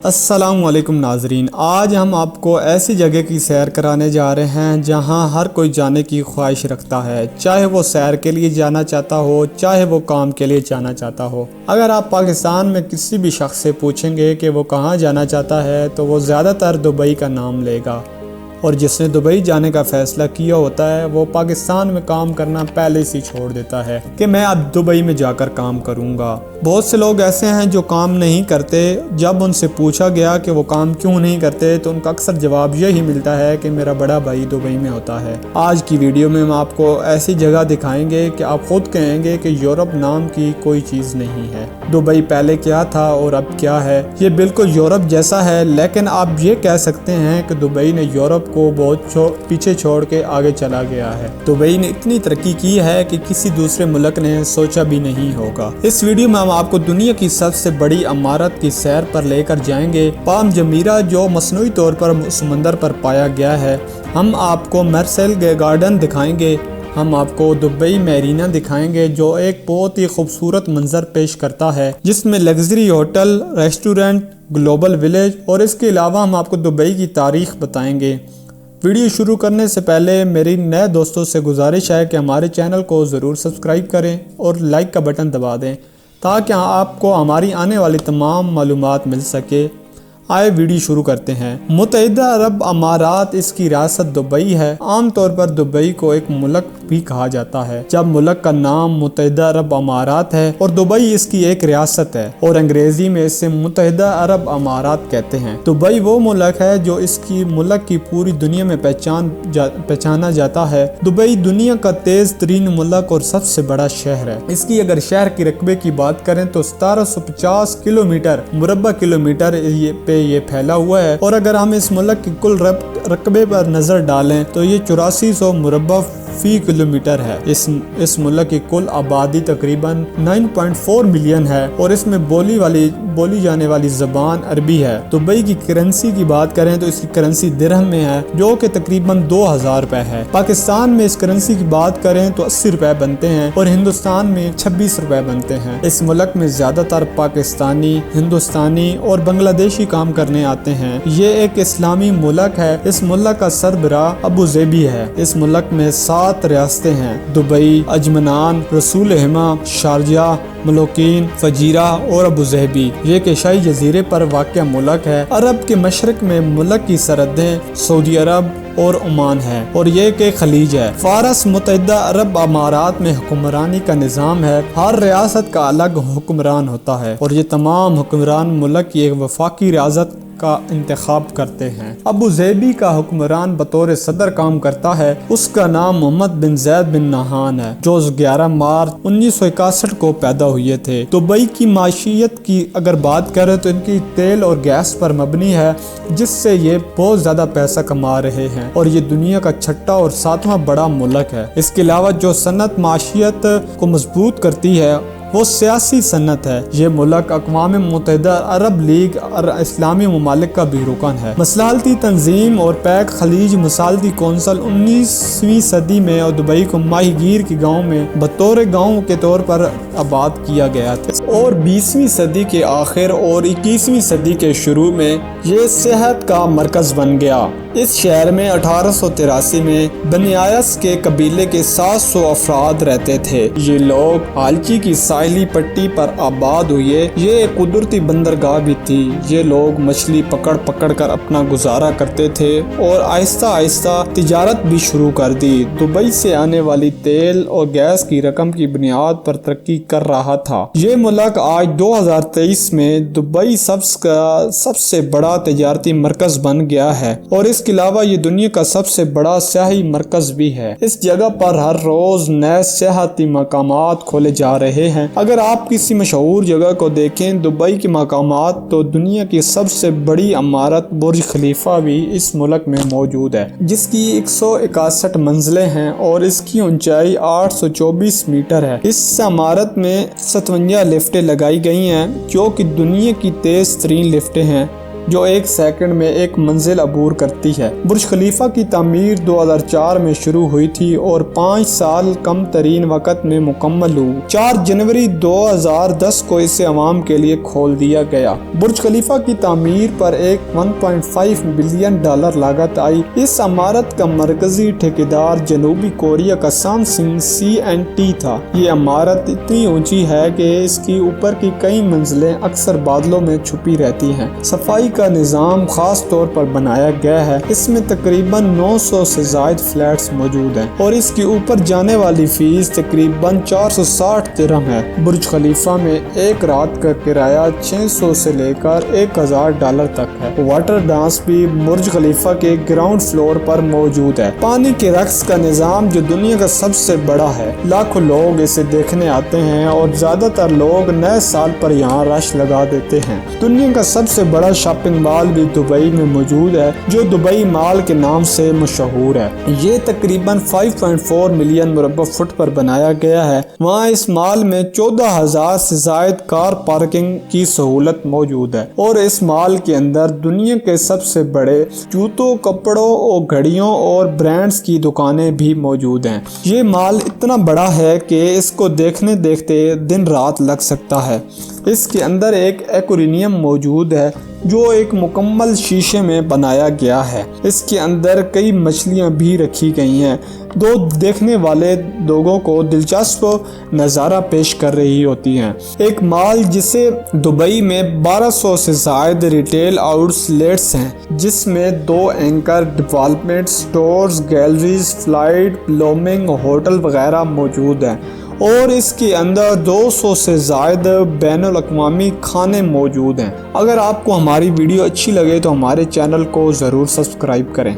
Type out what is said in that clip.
अस्सलामुअलैकुम नाजरीन, आज हम आपको ऐसी जगह की सैर कराने जा रहे हैं जहां हर कोई जाने की ख्वाहिश रखता है, चाहे वो सैर के लिए जाना चाहता हो, चाहे वो काम के लिए जाना चाहता हो। अगर आप पाकिस्तान में किसी भी शख्स से पूछेंगे कि वो कहां जाना चाहता है तो वो ज़्यादातर दुबई का नाम लेगा, और जिसने दुबई जाने का फ़ैसला किया होता है वो पाकिस्तान में काम करना पहले से छोड़ देता है कि मैं अब दुबई में जाकर काम करूंगा। बहुत से लोग ऐसे हैं जो काम नहीं करते। जब उनसे पूछा गया कि वो काम क्यों नहीं करते तो उनका अक्सर जवाब यही मिलता है कि मेरा बड़ा भाई दुबई में होता है। आज की वीडियो में हम आपको ऐसी जगह दिखाएंगे कि आप खुद कहेंगे कि यूरोप नाम की कोई चीज़ नहीं है। दुबई पहले क्या था और अब क्या है। ये बिल्कुल यूरोप जैसा है, लेकिन आप ये कह सकते हैं कि दुबई ने यूरोप को बहुत पीछे छोड़ के आगे चला गया है। दुबई ने इतनी तरक्की की है कि किसी दूसरे मुल्क ने सोचा भी नहीं होगा। इस वीडियो में हम आपको दुनिया की सबसे बड़ी इमारत की सैर पर लेकर जाएंगे, पाम जमीरा, जो मसनूई तौर पर समंदर पर पाया गया है। हम आपको मर्सेल गार्डन दिखाएंगे, हम आपको दुबई मैरीना दिखाएंगे जो एक बहुत ही खूबसूरत मंजर पेश करता है, जिसमें luxury hotel, restaurant, global village और इसके अलावा हम आपको दुबई की तारीख बताएंगे। वीडियो शुरू करने से पहले मेरी नए दोस्तों से गुजारिश है कि हमारे चैनल को ज़रूर सब्सक्राइब करें और लाइक का बटन दबा दें ताकि आपको हमारी आने वाली तमाम मालूमात मिल सके। आए वीडियो शुरू करते हैं। मुत्तहिदा अरब अमारात इसकी रियासत दुबई है। आमतौर पर दुबई को एक मुल्क भी कहा जाता है, जब मुल्क का नाम मुत्तहिदा अरब अमारात है और दुबई इसकी एक रियासत है और अंग्रेजी में इसे मुत्तहिदा अरब अमारात कहते हैं। दुबई वो मुल्क है जो इसकी मुल्क की पूरी दुनिया में पहचाना जाता है। दुबई दुनिया का तेज तरीन मुल्क और सबसे बड़ा शहर है। इसकी अगर शहर की रकबे की बात करें तो 1750 किलोमीटर मुरब्बा किलोमीटर ये फैला हुआ है, और अगर हम इस मुल्क की कुल रकबे पर नजर डालें तो ये 8400 मुरब्बा फी किलोमीटर है। इस मुल्क की कुल आबादी तकरीबन 9.4 मिलियन है और इसमें बोली जाने वाली ज़बान अरबी है। दुबई की करेंसी की बात करें तो इसकी करेंसी दिरहम में है, जो कि तकरीबन 2000 रुपए है। पाकिस्तान में इस करेंसी की बात करें तो 80 रुपए बनते हैं और हिंदुस्तान में 26 रुपए बनते हैं। इस मुल्क में ज्यादातर पाकिस्तानी, हिंदुस्तानी और बांग्लादेशी काम करने आते हैं। ये एक इस्लामी मुल्क है। इस मुल्क का सरबराह अबू ज़ेबी है। इस मुल्क में 7 रियासतें हैं: दुबई, अजमनान, रसूल हिमा, शारजा, मलोकीन, फजीरा और अबू ज़ेबी। ये एक एशियाई जजीरे पर वाक़या मुल्क है। अरब के मशरक में मुल्क की सरहदें सऊदी अरब और ओमान है और ये के खलीज है। फारस मुत्तहिदा अरब अमारात में हुक्मरानी का निज़ाम है। हर रियासत का अलग हुक्मरान होता है और ये तमाम हुक्मरान मुल्क की एक वफाकी रियासत का इंतखाब करते हैं। अबू ज़ेबी का हुक्मरान बतौर सदर काम करता है। उसका नाम मोहम्मद बिन जैद बिन नहान है, जो 11 मार्च 1961 को पैदा हुए थे। दुबई की माशियत की अगर बात करें तो इनकी तेल और गैस पर मबनी है, जिससे ये बहुत ज्यादा पैसा कमा रहे हैं और ये दुनिया का छठा और 7वां बड़ा मुल्क है। इसके अलावा जो सनत माशियत को मजबूत करती है वो सियासी सन्नत है। ये मुल्क अक़वाम मुत्तहिदा अरब लीग और इस्लामी ममालिक का भी रुकन है। मसलाहती तंजीम और पैक खलीज मसालती कौंसल 19वीं सदी में और दुबई को माहीगीर के गाँव में बतौर गाँव के तौर पर आबाद किया गया था और 20वीं सदी के आखिर और 21वीं सदी के शुरू में ये सेहत का मरकज बन गया। इस शहर में 1883 में बनियास के कबीले के 700 अफराद रहते थे। ये लोग हालची की साहिली पट्टी पर आबाद हुए। ये एक कुदरती बंदरगाह भी थी। ये लोग मछली पकड़ कर अपना गुजारा करते थे और आहिस्ता आहिस्ता तिजारत भी शुरू कर दी। दुबई से आने वाली तेल और गैस की रकम की बुनियाद पर तरक्की कर रहा था। ये मुल्क आज 2023 में दुबई सबसे बड़ा तिजारती मरकज बन गया है और इसके अलावा ये दुनिया का सबसे बड़ा सियाही मरकज भी है। इस जगह पर हर रोज नए सियाहती मकामात खोले जा रहे हैं। अगर आप किसी मशहूर जगह को देखें दुबई के मकामात तो दुनिया की सबसे बड़ी इमारत बुर्ज खलीफा भी इस मुल्क में मौजूद है, जिसकी 161 मंजिलें हैं और इसकी ऊंचाई 824 मीटर है। इस इमारत में 57 लिफ्टें लगाई गई हैं, जो कि दुनिया की तेज तरीन लिफ्टें हैं। जो एक सेकंड में एक मंजिल अबूर करती है। बुर्ज खलीफा की तामीर 2004 में शुरू हुई थी और 5 साल कम तरीन वक़्त में मुकम्मल हुई। 4 जनवरी 2010 को इसे अवाम के लिए खोल दिया गया। बुर्ज खलीफा की तामीर पर एक 1.5 बिलियन डॉलर लागत आई। इस इमारत का मरकजी ठेकेदार जनूबी कोरिया का सैमसंग CNT था। ये इमारत इतनी ऊंची है कि इसकी ऊपर की कई मंजिलें अक्सर बादलों में छुपी रहती हैं। सफाई का निज़ाम खास तौर पर बनाया गया है। इसमें तकरीबन 900 से ज़ायद फ्लैट्स मौजूद हैं और इसके ऊपर जाने वाली फीस तकरीबन 460 दिरहम है। बुर्ज खलीफा में एक रात का किराया 600 से लेकर 1000 डॉलर तक है। वाटर डांस भी बुर्ज खलीफा के ग्राउंड फ्लोर पर मौजूद है। पानी के रक्स का निज़ाम जो दुनिया का सबसे बड़ा है। लाखों लोग इसे देखने आते हैं और ज्यादातर लोग नए साल पर यहाँ रश लगा देते हैं। दुनिया का सबसे बड़ा शॉपिंग मॉल भी दुबई में मौजूद है जो दुबई मॉल के नाम से मशहूर है। ये तकरीबन 5.4 मिलियन मुरब्बा फुट पर बनाया गया है। वहाँ इस मॉल में 14,000 से जायद कार पार्किंग की सहूलत मौजूद है और इस मॉल के अंदर दुनिया के सबसे बड़े जूतों, कपड़ों और घड़ियों और ब्रांड्स की दुकानें भी मौजूद हैं। ये मॉल इतना बड़ा है कि इसको देखने देखते दिन रात लग सकता है। इसके अंदर एक एक्वेरियम मौजूद है जो एक मुकम्मल शीशे में बनाया गया है। इसके अंदर कई मछलियां भी रखी गई हैं जो देखने वाले लोगों को दिलचस्प नज़ारा पेश कर रही होती हैं। एक मॉल जिसे दुबई में 1200 से ज़ायद रिटेल आउटलेट्स हैं जिसमें 2 anchor development stores, galleries, flight, blooming hotel वगैरह मौजूद हैं और इसके अंदर 200 से ज़ायद बैनुल अक़वामी खाने मौजूद हैं। अगर आपको हमारी वीडियो अच्छी लगे तो हमारे चैनल को ज़रूर सब्सक्राइब करें।